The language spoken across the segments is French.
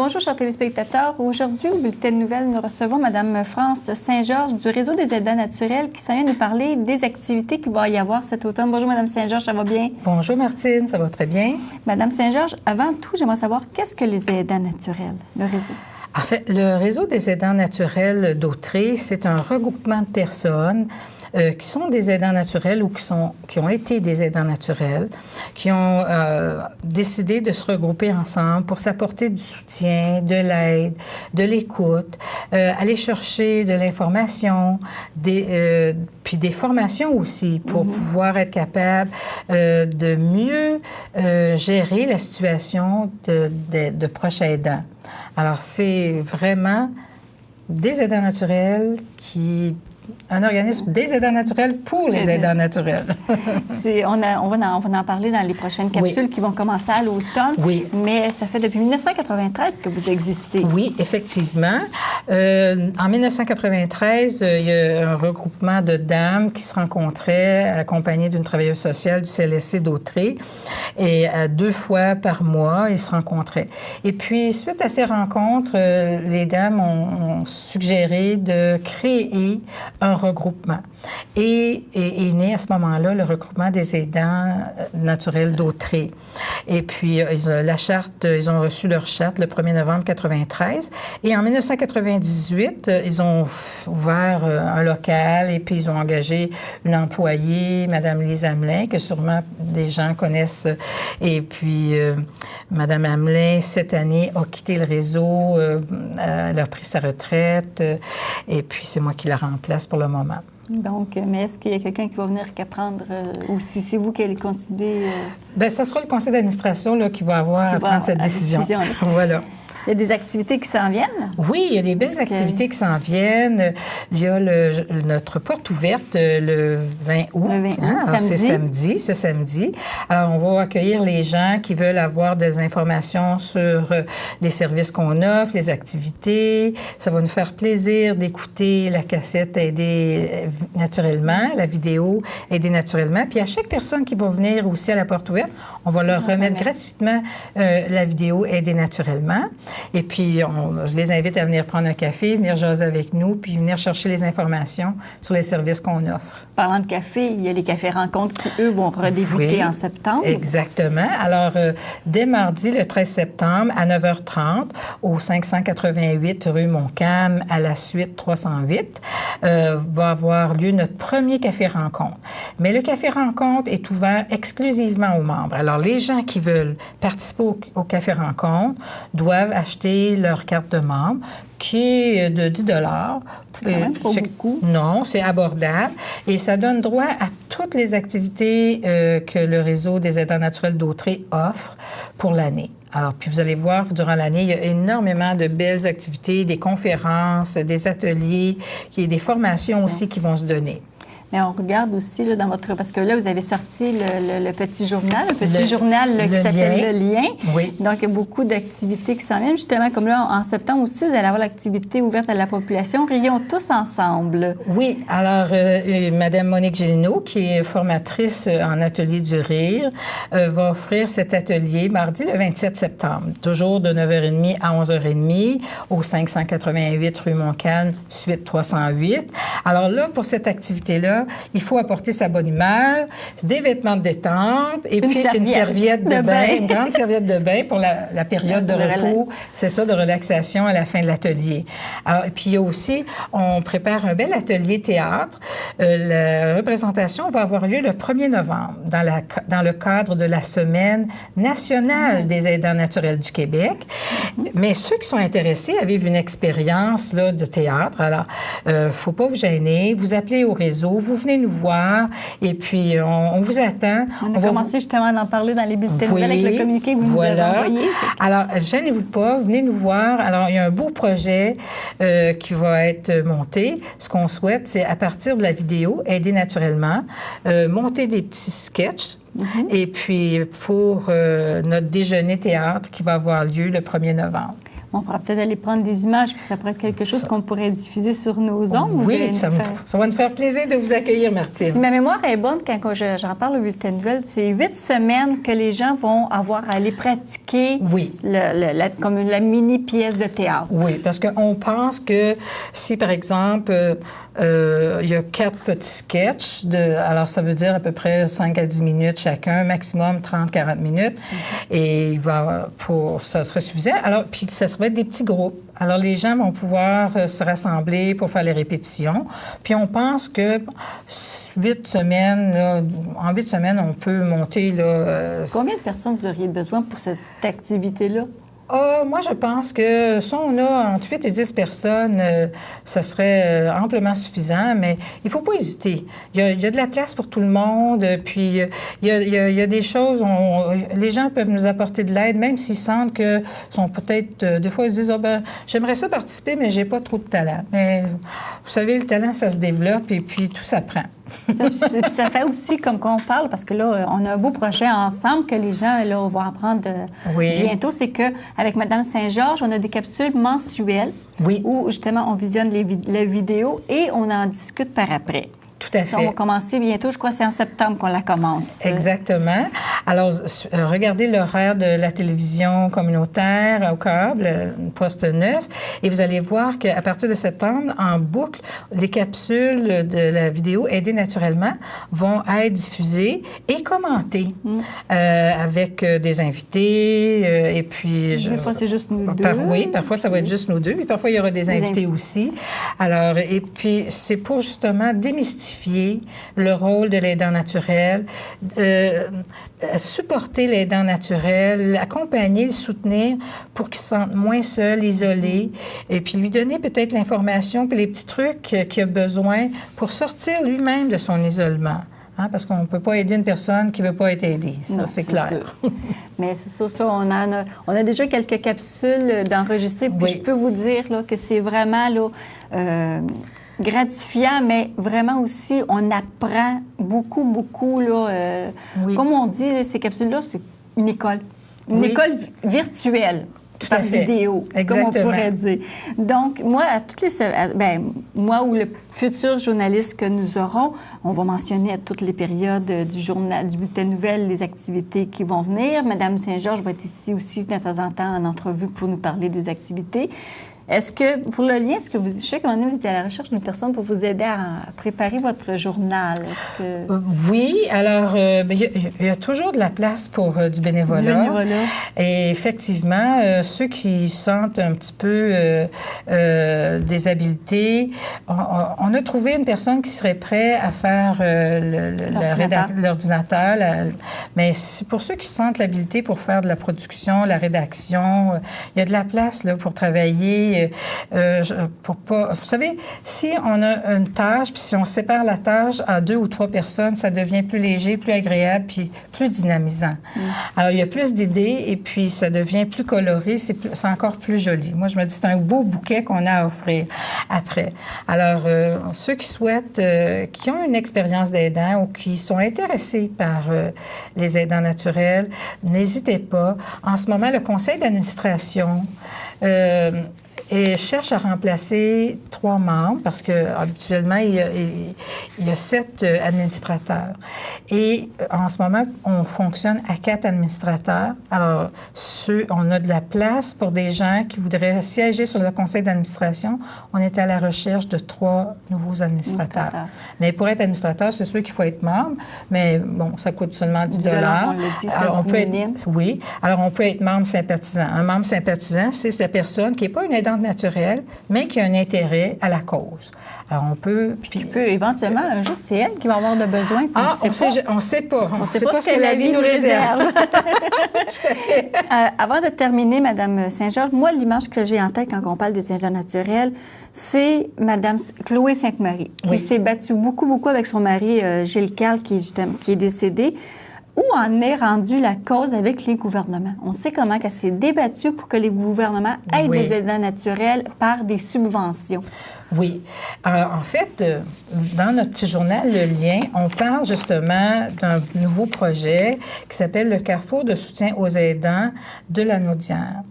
Bonjour, chers téléspectateurs. Aujourd'hui, au Bulletin de nouvelles, nous recevons Mme France Saint-Georges du Réseau des aidants naturels qui s'en vient nous parler des activités qu'il va y avoir cet automne. Bonjour, Mme Saint-Georges, ça va bien? Bonjour, Martine, ça va très bien. Mme Saint-Georges, avant tout, j'aimerais savoir qu'est-ce que les aidants naturels, le réseau? En fait, le Réseau des aidants naturels d'Autrey, c'est un regroupement de personnes qui sont des aidants naturels ou qui ont été des aidants naturels, qui ont décidé de se regrouper ensemble pour s'apporter du soutien, de l'aide, de l'écoute, aller chercher de l'information, puis des formations aussi pour pouvoir être capable de mieux gérer la situation de proches aidants. Alors, c'est vraiment des aidants naturels un organisme des aidants naturels pour les aidants naturels. On va en parler dans les prochaines capsules qui vont commencer à l'automne. Oui. Mais ça fait depuis 1993 que vous existez. Oui, effectivement. En 1993, il y a un regroupement de dames qui se rencontraient accompagnées d'une travailleuse sociale du CLSC d'Autrey. Et 2 fois par mois, ils se rencontraient. Et puis, suite à ces rencontres, les dames ont suggéré de créer un regroupement. Et est né à ce moment-là le regroupement des aidants naturels d'Autrey. Et puis, ils ont reçu leur charte le 1er novembre 1993. Et en 1998, ils ont ouvert un local et puis ils ont engagé une employée, Mme Lise Hamelin, que sûrement des gens connaissent. Et puis, Mme Hamelin, cette année, a quitté le réseau. Elle a pris sa retraite. Et puis, c'est moi qui la remplace pour le moment. Donc, mais est-ce qu'il y a quelqu'un qui va venir prendre, ou si c'est vous qui allez continuer? Bien, ce sera le conseil d'administration qui va avoir à prendre cette décision. Voilà. Il y a des activités qui s'en viennent? Oui, il y a des belles activités qui s'en viennent. Il y a notre porte ouverte le 20 août. Le 20 août, c'est ce samedi. Alors, on va accueillir les gens qui veulent avoir des informations sur les services qu'on offre, les activités. Ça va nous faire plaisir d'écouter la cassette Aider naturellement, la vidéo Aider naturellement. Puis à chaque personne qui va venir aussi à la porte ouverte, on va leur remettre gratuitement la vidéo Aider naturellement. Et puis, je les invite à venir prendre un café, venir jaser avec nous, puis venir chercher les informations sur les services qu'on offre. Parlant de café, il y a les cafés rencontres qui, eux, vont redébuter en septembre. Exactement. Alors, dès mardi, le 13 septembre, à 9h30, au 588 rue Montcalm, à la suite 308, va avoir lieu notre premier café rencontre. Mais le café rencontre est ouvert exclusivement aux membres. Alors, les gens qui veulent participer au café rencontre doivent acheter leur carte de membre, qui est de 10 $. C'est quand même pas beaucoup. Non, c'est abordable. Et ça donne droit à toutes les activités que le Réseau des aidants naturels d'Autrey offre pour l'année. Alors, puis vous allez voir, durant l'année, il y a énormément de belles activités, des conférences, des ateliers, des formations aussi qui vont se donner. Mais on regarde aussi là, dans votre... Parce que là, vous avez sorti le petit journal, journal qui s'appelle Le Lien. Oui. Donc, il y a beaucoup d'activités qui s'en viennent. Justement, comme là, en septembre aussi, vous allez avoir l'activité ouverte à la population. Rions tous ensemble. Oui. Alors, Mme Monique Gélineau, qui est formatrice en atelier du rire, va offrir cet atelier mardi le 27 septembre, toujours de 9h30 à 11h30, au 588 rue Montcalm, suite 308. Alors là, pour cette activité-là, il faut apporter sa bonne humeur, des vêtements de détente et puis une serviette de bain, une grande serviette de bain pour la période de repos, c'est ça, de relaxation à la fin de l'atelier. Alors, et puis il y a aussi, on prépare un bel atelier théâtre. La représentation va avoir lieu le 1er novembre dans le cadre de la Semaine nationale des aidants naturels du Québec. Mais ceux qui sont intéressés à vivre une expérience là, de théâtre, alors, faut pas vous gêner, vous appelez au réseau, vous venez nous voir et puis on vous attend. On a commencé justement à en parler dans les bulletins de nouvelles avec le communiqué que vous nous avez envoyé. Alors, gênez-vous pas, venez nous voir. Alors, il y a un beau projet qui va être monté. Ce qu'on souhaite, c'est à partir de la vidéo, Aider naturellement, monter des petits sketchs. Et puis, pour notre déjeuner théâtre qui va avoir lieu le 1er novembre. On pourra peut-être aller prendre des images, puis ça pourrait être quelque chose qu'on pourrait diffuser sur nos ondes. Oui, ça va nous faire plaisir de vous accueillir, Martine. Si ma mémoire est bonne, quand j'en parle au bulletin de nouvelles, c'est 8 semaines que les gens vont avoir à aller pratiquer comme la mini-pièce de théâtre. Oui, parce qu'on pense que si, par exemple, il y a 4 petits sketchs, alors ça veut dire à peu près 5 à 10 minutes chacun, maximum 30-40 minutes, et ça serait suffisant. Alors, puis ça serait des petits groupes. Alors, les gens vont pouvoir se rassembler pour faire les répétitions. Puis, on pense que 8 semaines, là, en 8 semaines, on peut monter... Là, Combien de personnes vous auriez besoin pour cette activité-là? Moi, je pense que si on a entre 8 et 10 personnes, ce serait amplement suffisant, mais il ne faut pas hésiter. Il y a de la place pour tout le monde, puis il y a des choses, les gens peuvent nous apporter de l'aide, même s'ils sentent que sont peut-être, des fois, ils se disent j'aimerais ça participer, mais j'ai pas trop de talent. Mais vous savez, le talent, ça se développe et puis tout s'apprend. Ça fait aussi comme qu'on parle, parce que là, on a un beau projet ensemble que les gens là, vont apprendre bientôt. C'est qu'avec Mme Saint-Georges, on a des capsules mensuelles où justement on visionne les vidéos et on en discute par après. Tout à fait. Donc, on va commencer bientôt. Je crois que c'est en septembre qu'on la commence. Exactement. Alors, regardez l'horaire de la télévision communautaire au câble, poste 9, et vous allez voir qu'à partir de septembre, en boucle, les capsules de la vidéo Aider naturellement vont être diffusées et commentées avec des invités. Et puis, des fois, c'est juste nous deux. Oui, parfois, ça va être juste nous deux. Mais parfois, il y aura des invités aussi. Alors, et puis, c'est pour justement démystifier le rôle de l'aidant naturel, supporter l'aidant naturel, l'accompagner, le soutenir pour qu'il se sente moins seul, isolé, et puis lui donner peut-être l'information puis les petits trucs qu'il a besoin pour sortir lui-même de son isolement. Parce qu'on ne peut pas aider une personne qui ne veut pas être aidée. Ça, c'est clair. Sûr. Mais c'est ça, on a déjà quelques capsules d'enregistrées. Puis je peux vous dire là, que c'est vraiment là, gratifiant, mais vraiment aussi, on apprend beaucoup, beaucoup. Là, comme on dit, là, ces capsules-là, c'est une école. Une école virtuelle. Par vidéo, comme on pourrait dire. Donc, moi, moi ou le futur journaliste que nous aurons, on va mentionner à toutes les périodes du journal, du bulletin de nouvelles, les activités qui vont venir. Madame Saint-Georges va être ici aussi de temps en temps en entrevue pour nous parler des activités. Est-ce que, pour le lien, je sais qu'à un moment donné, vous étiez à la recherche d'une personne pour vous aider à préparer votre journal. Oui, alors, il y a toujours de la place pour du bénévolat. Du bénévolat. Et effectivement, ceux qui sentent un petit peu des habiletés, on a trouvé une personne qui serait prête à faire l'ordinateur. Mais pour ceux qui sentent l'habileté pour faire de la production, la rédaction, il y a de la place là, pour travailler. Vous savez, si on a une tâche, puis si on sépare la tâche à 2 ou 3 personnes, ça devient plus léger, plus agréable, puis plus dynamisant. Alors, il y a plus d'idées, et puis ça devient plus coloré, c'est encore plus joli. Moi, je me dis, c'est un beau bouquet qu'on a à offrir après. Alors, ceux qui souhaitent, qui ont une expérience d'aidant ou qui sont intéressés par les aidants naturels, n'hésitez pas. En ce moment, le conseil d'administration et cherche à remplacer 3 membres parce qu'habituellement, il y a 7 administrateurs. Et en ce moment, on fonctionne à 4 administrateurs. Alors, on a de la place pour des gens qui voudraient siéger sur le conseil d'administration. On est à la recherche de 3 nouveaux administrateurs. Mais pour être administrateur, c'est sûr qu'il faut être membre, mais bon, ça coûte seulement 10 $. On le dit, alors, on peut être, oui. Alors, on peut être membre sympathisant. Un membre sympathisant, c'est la personne qui n'est pas une aidante naturelle, mais qui a un intérêt à la cause. Alors, on peut... Puis éventuellement, un jour, c'est elle qui va avoir de besoin. On ne sait pas. On ne sait pas ce que la vie nous réserve. Avant de terminer, Mme Saint-Georges, moi, l'image que j'ai en tête quand on parle des aidants naturels, c'est Mme Chloé Sainte-Marie, qui s'est battue beaucoup, beaucoup avec son mari, Gilles Carle, qui est décédé. Où en est rendue la cause avec les gouvernements? On sait comment elle s'est débattue pour que les gouvernements aident les aidants naturels par des subventions. Oui. En fait, dans notre petit journal, Le Lien, on parle justement d'un nouveau projet qui s'appelle le Carrefour de soutien aux aidants de la Naudière.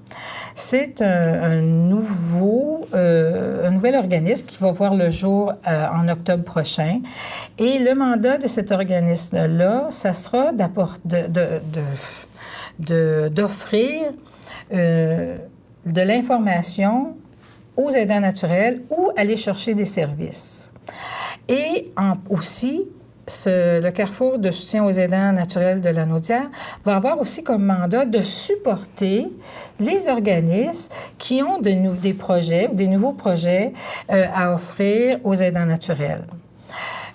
C'est un nouvel organisme qui va voir le jour en octobre prochain. Et le mandat de cet organisme-là, ça sera d'offrir de l'information aux aidants naturels ou aller chercher des services. Et aussi, le Carrefour de soutien aux aidants naturels de la Naudière va avoir aussi comme mandat de supporter les organismes qui ont des projets ou des nouveaux projets à offrir aux aidants naturels.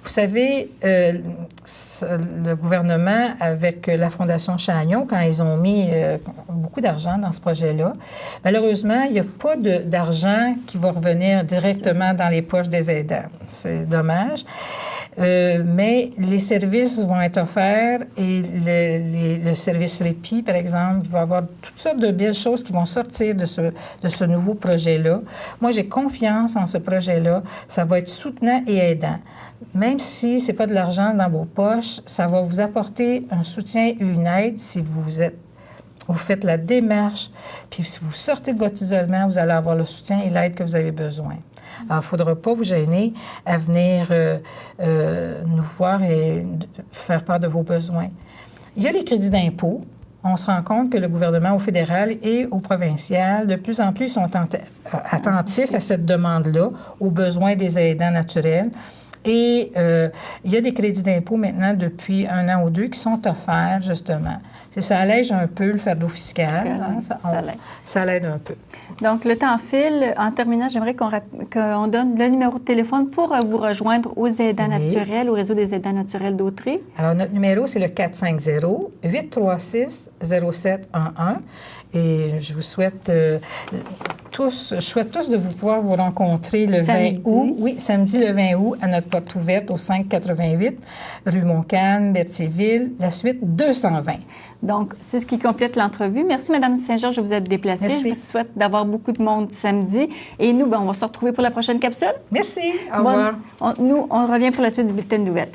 Vous savez, le gouvernement, avec la Fondation Chagnon, quand ils ont mis beaucoup d'argent dans ce projet-là, malheureusement, il n'y a pas d'argent qui va revenir directement dans les poches des aidants. C'est dommage. Mais les services vont être offerts et le service répit, par exemple, va avoir toutes sortes de belles choses qui vont sortir de ce nouveau projet-là. Moi, j'ai confiance en ce projet-là. Ça va être soutenant et aidant. Même si ce n'est pas de l'argent dans vos poches, ça va vous apporter un soutien et une aide si vous faites la démarche, puis si vous sortez de votre isolement, vous allez avoir le soutien et l'aide que vous avez besoin. Alors, il ne faudra pas vous gêner à venir nous voir et faire part de vos besoins. Il y a les crédits d'impôt. On se rend compte que le gouvernement au fédéral et au provincial, de plus en plus, sont attentifs à cette demande-là, aux besoins des aidants naturels. Et il y a des crédits d'impôt maintenant depuis 1 an ou 2 qui sont offerts, justement. Ça allège un peu le fardeau fiscal. Hein, ça l'aide un peu. Donc, le temps file. En terminant, j'aimerais qu'on donne le numéro de téléphone pour vous rejoindre aux aidants naturels, au réseau des aidants naturels d'Autrey. Alors, notre numéro, c'est le 450-836-0711. Et je vous souhaite tous de vous pouvoir vous rencontrer le 20 août. Oui, samedi le 20 août, à notre porte ouverte au 588 rue Montcalm, Berthierville, la suite 220. Donc, c'est ce qui complète l'entrevue. Merci, Mme Saint-Georges, de vous être déplacée. Merci. Je vous souhaite d'avoir beaucoup de monde samedi. Et nous, on va se retrouver pour la prochaine capsule. Merci. Au revoir. Nous, on revient pour la suite du bulletin de nouvelles.